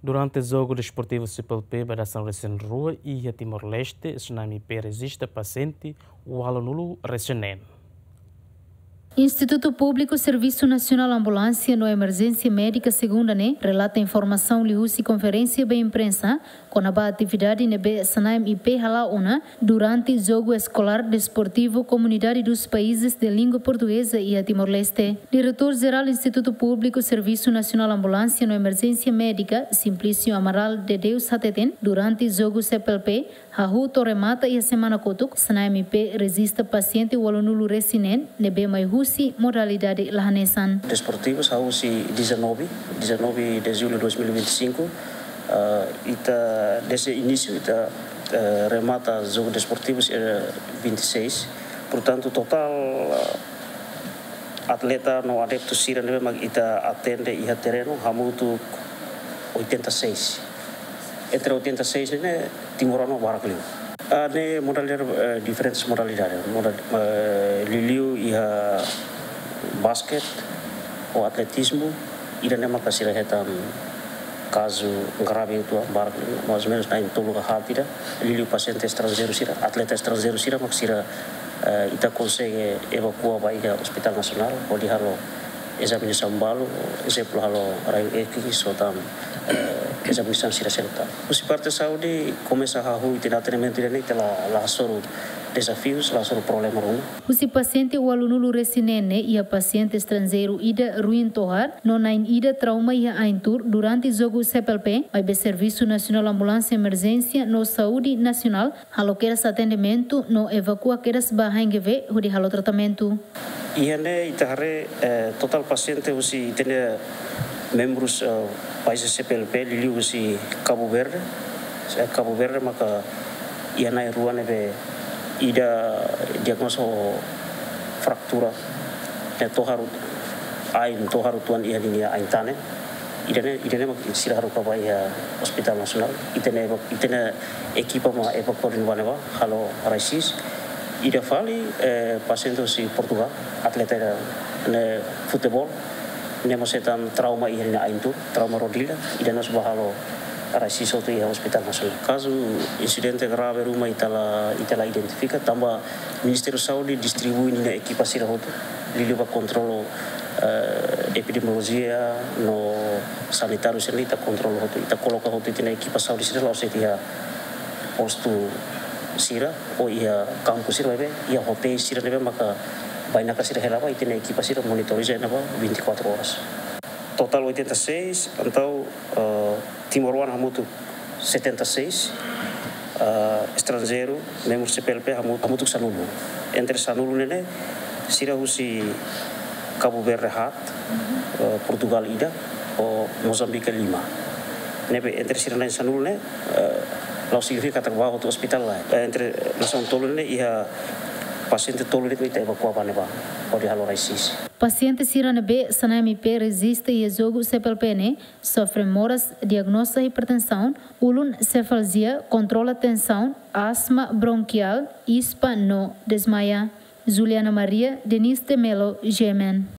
Durante Jogu desportivu CPLP, Badação recém rua e a Timor Leste SNAEM IP rejista pasiente o aluno recém. Instituto Público Serviço Nacional Ambulância no Emergência Médica segunda relata informação liusi conferência bem imprensa com a atividade nebe SNAEM IP hala durante Jogo Escolar Desportivo Comunidade dos Países de Língua Portuguesa e a Timor Leste. Diretor-geral do Instituto Público Serviço Nacional Ambulância no Emergência Médica Simplício Amaral de Deus Hateten durante Jogo CPLP Hahu Torremata e a semana kotuk SNAEM IP resista paciente o aluno recinen nebe mai modalidade lahanesan. Desportivos hausi 19 de julho de 2025. Ita desse início ita remata jogo desportivos 26. Portanto, total atleta no adepto sira nebe mag ita atende iha terreno hamutu 86. Entre 86 ne timorano barakliu. Ada modalidade diferentes modalidades. Liliu ia basket ou atletismo e ainda mais kasih rehetam caso grave itu barakliu. Mais ou menos na intolo rápida. Liliu paciente estrangeiro sira, atleta estrangeiro sira mak sira ita consegue evacuar para o Hospital Nacional ou di halo examinação balo, exemplo halo raio X so tam examinação sira serta. Os parte saúde começa a hu ite treinamento ini telah soro desafios, lá soro problema rumah. Os paciente o aluno resinene e a paciente estrangeiro ida ruim tohar, não nain ida trauma e aintur durante jogo CPLP, vai be Serviço Nacional Ambulância Emergência no Saúde Nacional, halo queras atendimento no evacua queras bahangeve hudi halo tratamento. E ane itahare total paciente usi tene membros países CPLP lili usi Cabo Verde maka iana ruane be ida diagnoso fractura toharu tuan ia dinia aintane idane mak siraharu ka ia Hospital Nasional itene equipa ma evacuarin waneva halo raisis ida fali paciente usi Portugal atleta ne futebol nemos etan trauma ia na aintu trauma rodilha ida nos bahalo raisis outro ia Hospital Nasional. Caso incidente grave rumah itala identifica tamba Ministério Saúde distribui na equipa sira hotu lili ba controlo epidemiologia no sanitário sira ita controlo hotu ita coloca hotu na equipa saúde sira lao setia posto sira ou ia campus sira bebe ia hotel sira bebe maka baina kasira helava ita na equipa sira monitoriza na 24 horas. Total 86, então Timor Leste hamutu 76, estrangeiro, membro CPLP hamutu sanulu. Entre sanulu nene, sira husi Cabo Verde hat, Portugal ida, ou Moçambique 5. Nebe entre sira nene sanulu ne, lau significa trabalho do hospital lá. Entre nação tolo nene ia paciente tolo nene ita evacuar paneba, ou de halo raisis. Paciente sirane B, SNAEM IP resiste e jogo CPLP sofre moras, diagnóstico hipertensão, ulun cefalgia, controla tensão, asma bronquial, ispa no desmaia. Juliana Maria, Denise de Melo, Gemen.